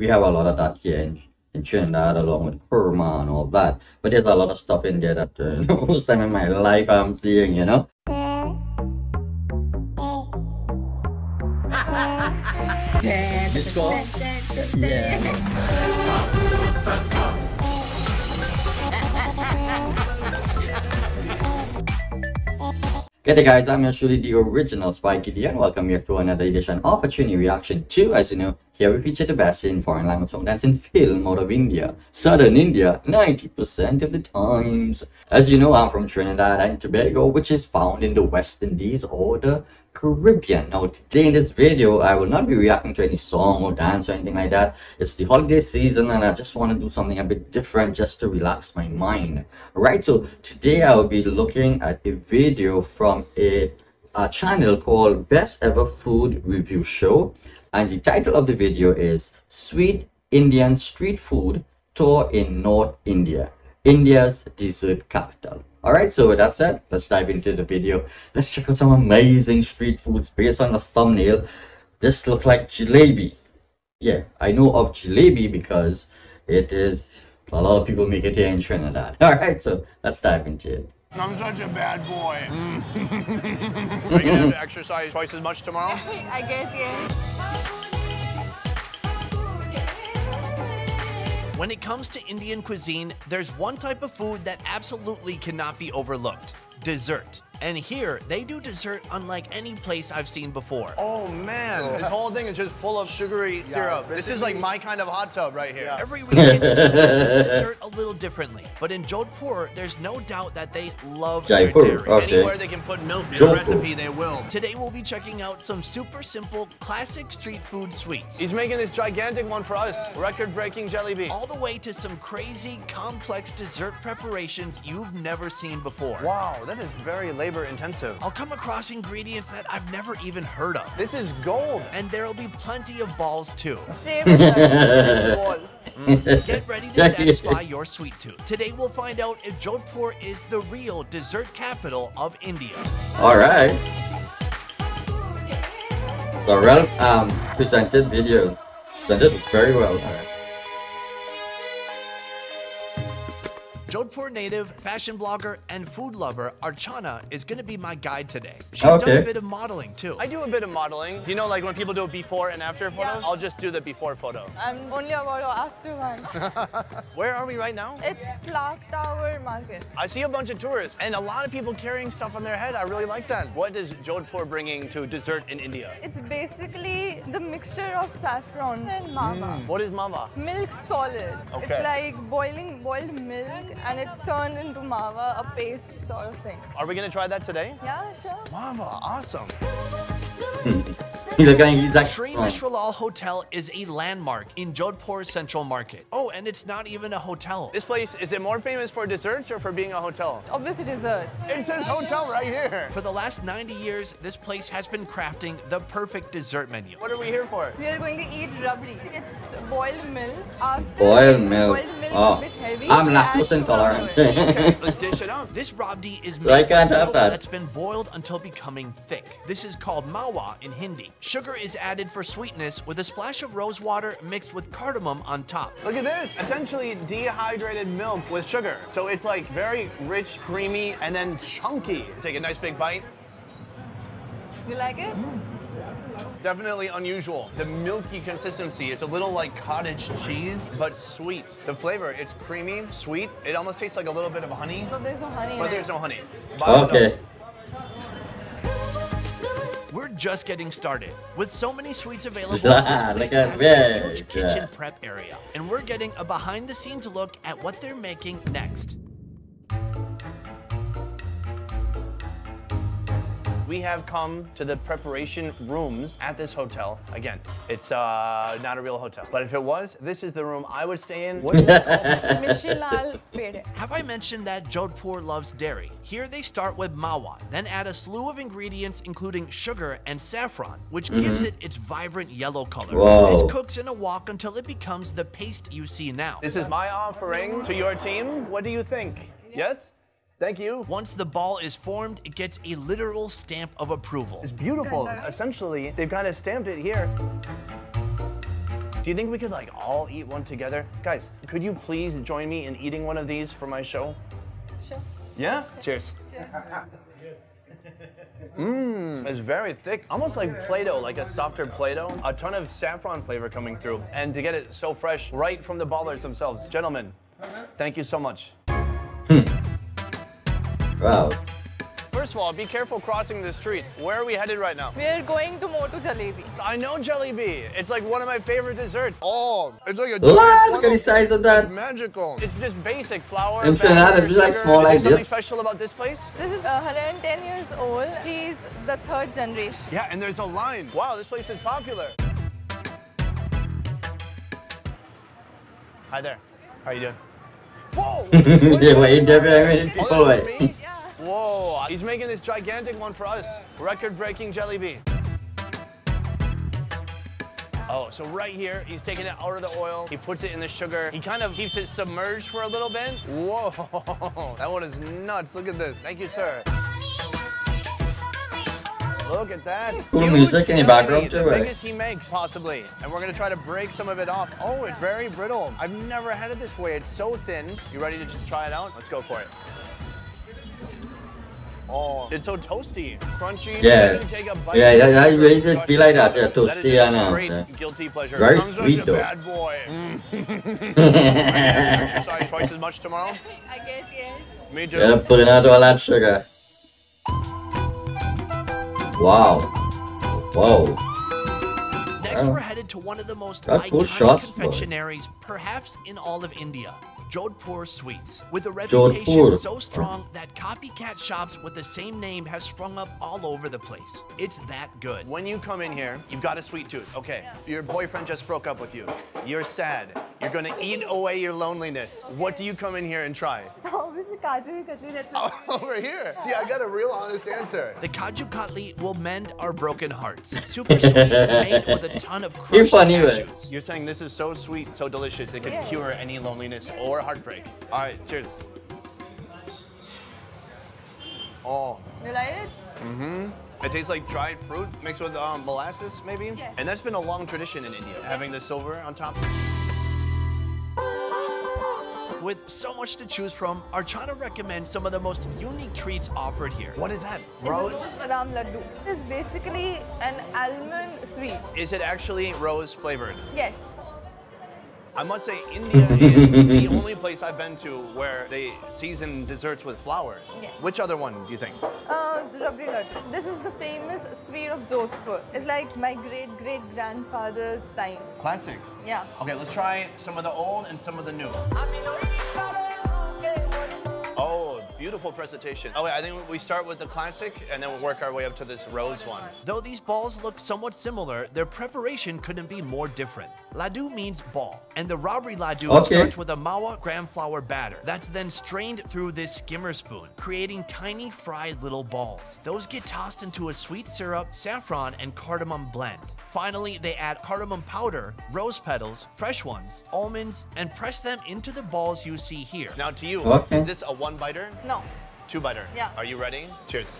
We have a lot of that here in Trinidad, along with kurma and all that. But there's a lot of stuff in there that first time in my life I'm seeing, you know. Disco. Yeah. G'day guys, I'm usually the original Spikey D and welcome here to another edition of a Trini Reaction 2. As you know, here we feature the best in foreign language song dance and film out of India. Southern India, 90% of the times. As you know, I'm from Trinidad and Tobago, which is found in the West Indies or the Caribbean. Now today in this video, I will not be reacting to any song or dance or anything like that. It's the holiday season and I just want to do something a bit different just to relax my mind. Alright, so today I will be looking at a video from a channel called Best Ever Food Review Show, and the title of the video is Sweet Indian Street Food Tour in North India, India's dessert capital. Alright, so with that said, let's dive into the video. Let's check out some amazing street foods based on the thumbnail. This looks like jalebi. Yeah, I know of jalebi because it is, a lot of people make it here in Trinidad. Alright, so let's dive into it. I'm such a bad boy. Are you gonna have to exercise twice as much tomorrow? I guess, yes. When it comes to Indian cuisine, there's one type of food that absolutely cannot be overlooked: dessert. And here, they do dessert unlike any place I've seen before. Oh man, this whole thing is just full of sugary syrup. This is like my kind of hot tub right here. Every region does dessert a little differently, but in Jodhpur, there's no doubt that they love their dairy. Okay. Anywhere they can put milk in a recipe, they will. Today, we'll be checking out some super simple, classic street food sweets. He's making this gigantic one for us. Record-breaking jalebi. All the way to some crazy, complex dessert preparations you've never seen before. Wow, that is very labor-intensive. I'll come across ingredients that I've never even heard of. This is gold. And there'll be plenty of balls too. Same as ball. Get ready to satisfy your sweet tooth. Today we'll find out if Jodhpur is the real dessert capital of India. Alright. The well presented video. Presented very well. Alright. Jodhpur native, fashion blogger, and food lover Archana is going to be my guide today. She's done a bit of modeling too. I do a bit of modeling. Do you know, like when people do a before and after photos? Yeah. I'll just do the before photo. I'm only about after one. Where are we right now? It's Clark Tower Market. I see a bunch of tourists and a lot of people carrying stuff on their head. I really like that. What is Jodhpur bringing to dessert in India? It's basically the mixture of saffron and mava. What is mava? Milk solid. Okay. It's like boiled milk and it's turned into mava, a paste sort of thing. Are we gonna try that today? Yeah, sure. Mava, awesome. Shri Vishwalal Hotel is a landmark in Jodhpur Central Market. Oh, and it's not even a hotel. This place, is it more famous for desserts or for being a hotel? Obviously desserts. It says hotel right here. For the last 90 years, this place has been crafting the perfect dessert menu. What are we here for? We are going to eat rabdi. It's boiled milk. After Boiled milk. Boiled milk Oh. is a bit heavy. I'm lactose intolerant. Okay, let's dish it up. This rabdi is I made can't with have milk that. that's been boiled until becoming thick. This is called mawa in Hindi. Sugar is added for sweetness with a splash of rose water mixed with cardamom on top. Look at this. Essentially dehydrated milk with sugar. So it's like very rich, creamy, and then chunky. Take a nice big bite. You like it? Definitely unusual. The milky consistency, it's a little like cottage cheese, but sweet. The flavor, it's creamy, sweet. It almost tastes like a little bit of honey. No, there's no honey But in there's it. no honey. Okay. We're just getting started. With so many sweets available, this Look place at has a that. huge kitchen prep area. And we're getting a behind-the-scenes look at what they're making next. We have come to the preparation rooms at this hotel. Again, it's not a real hotel. But if it was, this is the room I would stay in. What is it called? Michelal Pede. Have I mentioned that Jodhpur loves dairy? Here they start with mawa, then add a slew of ingredients including sugar and saffron, which gives it its vibrant yellow color. Whoa. This cooks in a wok until it becomes the paste you see now. This is my offering to your team. What do you think? Yes? Thank you. Once the ball is formed, it gets a literal stamp of approval. It's beautiful. Essentially, they've kind of stamped it here. Do you think we could like all eat one together? Guys, could you please join me in eating one of these for my show? Sure. Yeah? Cheers. Mmm, it's very thick. Almost like Play-Doh, like a softer Play-Doh. A ton of saffron flavor coming through. And to get it so fresh, right from the ballers themselves. Gentlemen, thank you so much. Wow. First of all, be careful crossing the street. Where are we headed right now? We are going to Motu Jalebi. I know Jalebi. It's like one of my favorite desserts. Oh, it's like a What? Look at the size of that. It's magical. It's just basic flour. I'm sure that is like small like Is there something this. special about this place? This is 110 years old. He's the third generation. Yeah, and there's a line. Wow, this place is popular. Hi there. How are you doing? Whoa! Yeah, wait, there are many people Oh, that's wait. for me? Whoa, he's making this gigantic one for us. Record-breaking Jalebi. Oh, so right here, he's taking it out of the oil. He puts it in the sugar. He kind of keeps it submerged for a little bit. Whoa, that one is nuts. Look at this. Thank you, sir. Look at that. Cool Huge music in the background Jalebi, too, the eh? biggest he makes, possibly. And we're gonna try to break some of it off. Oh, it's very brittle. I've never had it this way. It's so thin. You ready to just try it out? Let's go for it. Oh, it's so toasty, crunchy. Yeah. You take a bite Yeah, of that it, really just crush be like yourself. that, yeah, That is toasty, I a know, straight yeah. guilty pleasure. Very I'm sweet, such a though. bad boy. Exercise twice as much tomorrow? I guess yes. Me too. Yeah, putting out all that sugar. Wow. Whoa. Next, we're headed to one of the most Got full iconic shots, boy. confectionaries, perhaps in all of India. Jodhpur Sweets, with a reputation Jodhpur. so strong that copycat shops with the same name have sprung up all over the place. It's that good. When you come in here, you've got a sweet tooth. Okay, your boyfriend just broke up with you. You're sad. You're gonna eat away your loneliness. What do you come in here and try? Obviously, Kaju Katli, that's Oh, over here. See, I got a real honest answer. The Kaju Katli will mend our broken hearts. Super sweet, made with a ton of crushed funny, man. cashews. You're saying this is so sweet, so delicious, it could Yeah. cure any loneliness or heartbreak. All right, cheers. Oh, You like it? it tastes like dried fruit mixed with molasses, maybe? Yes. And that's been a long tradition in India, having the silver on top. With so much to choose from, are trying to recommend some of the most unique treats offered here. What is that? It's a Rose? rose badam laddu. It's basically an almond sweet. Is it actually rose flavored? Yes. I must say, India is the only place I've been to where they season desserts with flowers. Yeah. Which other one do you think? The rabri laddu. This is the famous sweet of Jodhpur. It's like my great-great-grandfather's time. Classic. Yeah. Okay, let's try some of the old and some of the new. Oh, beautiful presentation. Oh wait, I think we start with the classic and then we'll work our way up to this rose one. Though these balls look somewhat similar, their preparation couldn't be more different. Laddu means ball, and the rabri laddu Okay. starts with a mawa gram flour batter that's then strained through this skimmer spoon, creating tiny fried little balls. Those get tossed into a sweet syrup, saffron, and cardamom blend. Finally, they add cardamom powder, rose petals, fresh ones, almonds, and press them into the balls you see here. Now to you, Okay. is this a one biter? No. Two biter? Yeah. Are you ready? Cheers.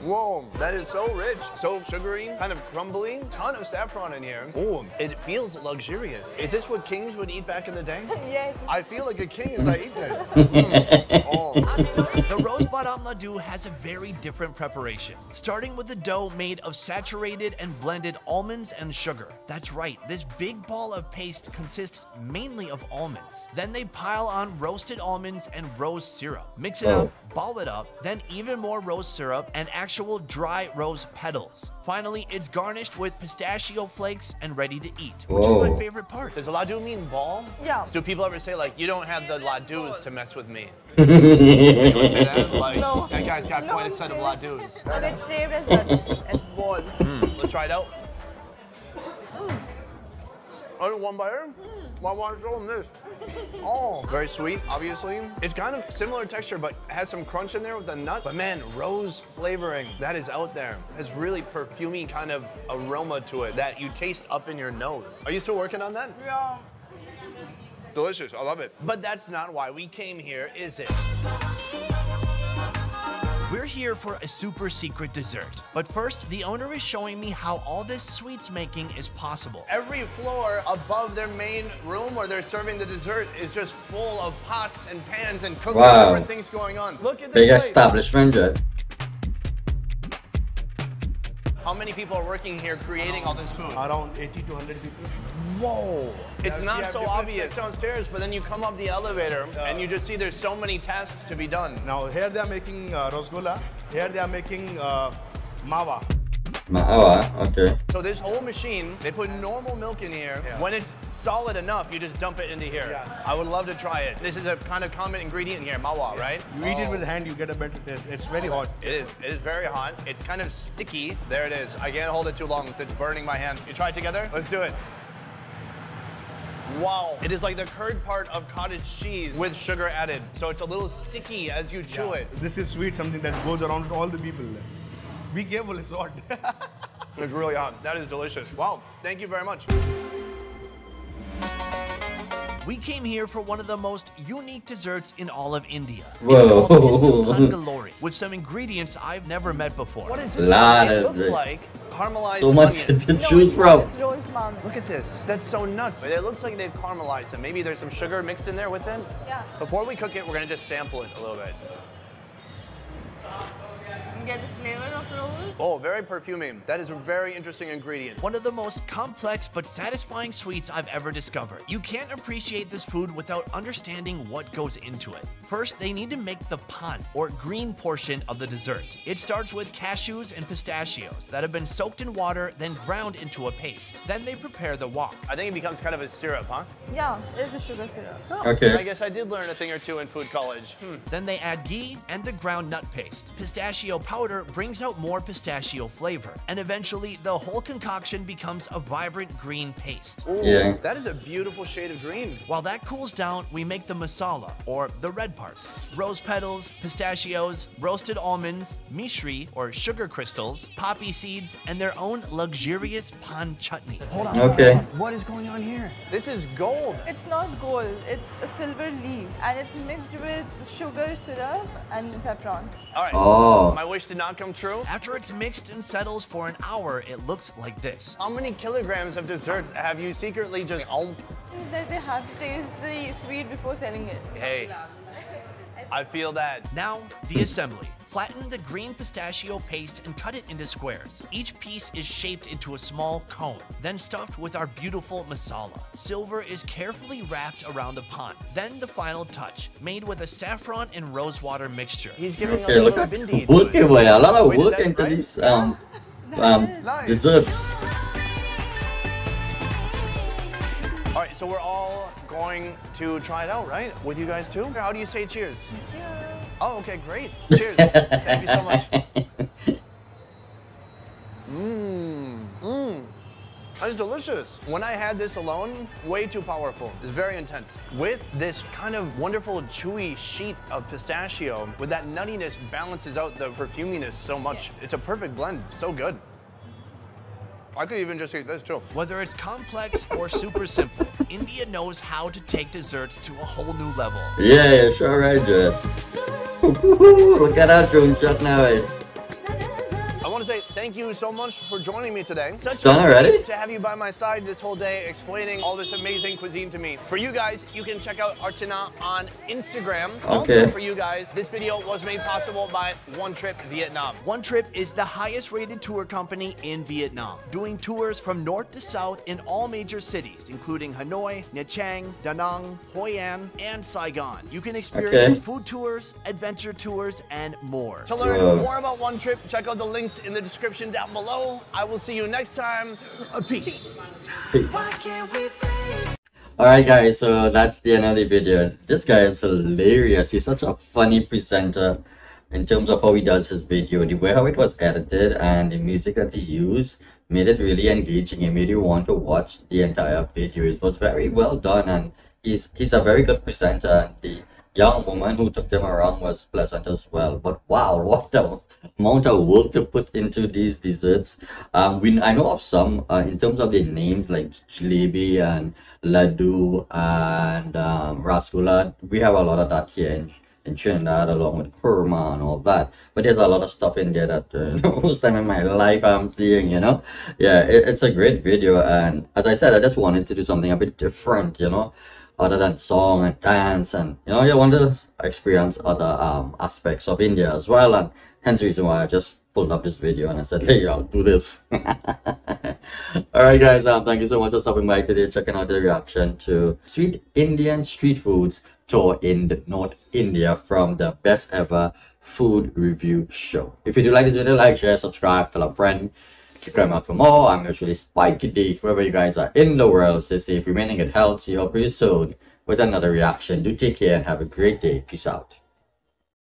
Whoa, that is so rich, so sugary, kind of crumbly. Ton of saffron in here. Oh, it feels luxurious. Is this what kings would eat back in the day? Yes. I feel like a king as I eat this. Mm. Oh. The rose badam laddu has a very different preparation, starting with the dough made of saturated and blended almonds and sugar. That's right, this big ball of paste consists mainly of almonds. Then they pile on roasted almonds and rose syrup. Mix it up, ball it up, then even more rose syrup and actual dry rose petals. Finally, it's garnished with pistachio flakes and ready to eat, which is my Whoa. favorite part. Does laddu mean ball? Yeah. Do people ever say like, you don't have the laddus to mess with me? Does anyone say that? Like, No. that guy's got No quite a one set of says. laddus. So it's shaped as laddu. It's ball. Let's try it out. Oh, one biter? Why want to show them this? Oh, very sweet, obviously. It's kind of similar texture, but has some crunch in there with the nut. But man, rose flavoring, that is out there. Has really perfumey kind of aroma to it that you taste up in your nose. Are you still working on that? Yeah. Delicious, I love it. But that's not why we came here, is it? We're We're here for a super secret dessert. But first, the owner is showing me how all this sweets making is possible. Every floor above their main room where they're serving the dessert is just full of pots and pans and cooking different things going on. Look at this Big place. establishment, Jed. How many people are working here creating all this food? Around 80 to 100 people. Whoa. It's We not have so different obvious downstairs, but then you come up the elevator and you just see there's so many tasks to be done. Now here they are making rosgolla. Here they are making mawa. Okay. So this whole machine, they put normal milk in here. Yeah. When it's solid enough, you just dump it into here. Yeah. I would love to try it. This is a kind of common ingredient here, mawa, right? You eat it with hand, you get a better taste. It's very hot. It is. It is very hot. It's kind of sticky. There it is. I can't hold it too long. It's burning my hand. You try it together? Let's do it. Wow. It is like the curd part of cottage cheese with sugar added. So it's a little sticky as you chew it. This is sweet, something that goes around to all the people. Be careful, it's hot. It's really hot. That is delicious. Wow. Thank you very much. We came here for one of the most unique desserts in all of India. Whoa. It's called Pangalori, with some ingredients I've never met before. What is this? Lot It of looks like caramelized So much onions. to No, choose it's not. from. It's roast marmot. Look at this. That's so nuts. It looks like they've caramelized them. Maybe there's some sugar mixed in there with them. Yeah. Before we cook it, we're going to just sample it a little bit. Get the flavor of roast. Oh, very perfuming. That is a very interesting ingredient. One of the most complex but satisfying sweets I've ever discovered. You can't appreciate this food without understanding what goes into it. First, they need to make the pan, or green portion of the dessert. It starts with cashews and pistachios that have been soaked in water, then ground into a paste. Then they prepare the wok. I think it becomes kind of a syrup, huh? Yeah, it's a sugar syrup. Okay. I guess I did learn a thing or two in food college. Then they add ghee and the ground nut paste. Pistachio powder brings out more pistachio flavor. And eventually, the whole concoction becomes a vibrant green paste. Ooh, Yeah. that is a beautiful shade of green. While that cools down, we make the masala, or the red part. Rose petals, pistachios, roasted almonds, mishri, or sugar crystals, poppy seeds, and their own luxurious pan chutney. Hold on. Okay. What is going on here? This is gold. It's not gold, it's a silver leaves and it's mixed with sugar syrup and saffron. All right. Oh. My wish did not come true. After it's mixed and settles for an hour, it looks like this. How many kilograms of desserts have you secretly just... Is that they have to taste the sweet before selling it. Hey, I feel that. Now, the assembly. Flatten the green pistachio paste and cut it into squares. Each piece is shaped into a small cone, then stuffed with our beautiful masala. Silver is carefully wrapped around the pan. Then the final touch, made with a saffron and rosewater mixture. He's giving Okay, a look little at bindi. work to it. away. A lot of Wait, is work that into right? these Nice. desserts. All right, so we're all going to try it out, right? With you guys too? How do you say cheers? Cheers. Oh, okay, great. Cheers. Thank you so much. That's delicious. When I had this alone, way too powerful. It's very intense. With this kind of wonderful chewy sheet of pistachio, with that nuttiness balances out the perfuminess so much. It's a perfect blend, so good. I could even just eat this too. Whether it's complex or super simple, India knows how to take desserts to a whole new level. Yeah, sure right, Jed. Look at that drone shot now, eh? I want to say thank you so much for joining me today. Such done a already? treat to have you by my side this whole day explaining all this amazing cuisine to me. For you guys, you can check out Archana on Instagram. Okay. Also for you guys, this video was made possible by One Trip Vietnam. One Trip is the highest rated tour company in Vietnam, doing tours from north to south in all major cities, including Hanoi, Nha Trang, Da Nang, Hoi An, and Saigon. You can experience food tours, adventure tours, and more. To learn Whoa. more about One Trip, check out the links in the description down below. I will see you next time. Peace. Alright guys, so that's the end of the video. This guy is hilarious. He's such a funny presenter in terms of how he does his video. The way how it was edited and the music that he used made it really engaging. It made you want to watch the entire video. It was very well done, and he's a very good presenter, and the young woman who took them around was pleasant as well. But wow, what the amount of work to put into these desserts. I know of some in terms of the names, like jalebi and laddu and rasgulla. We have a lot of that here in Trinidad, along with kurma and all that. But there's a lot of stuff in there that first time in my life I'm seeing, you know. Yeah, it's a great video, and as I said, I just wanted to do something a bit different, you know, other than song and dance, and you know, you want to experience other aspects of India as well, and hence the reason why I just pulled up this video and I said, hey, I'll do this. Alright guys, thank you so much for stopping by today, checking out the reaction to sweet Indian street foods tour in North India from the best ever food review show. If you do like this video, like, share, subscribe, tell a friend. Keep coming out for more. I'm usually Spiky D, wherever you guys are in the world. Stay safe, remaining good health. See you all pretty soon with another reaction. Do take care and have a great day. Peace out.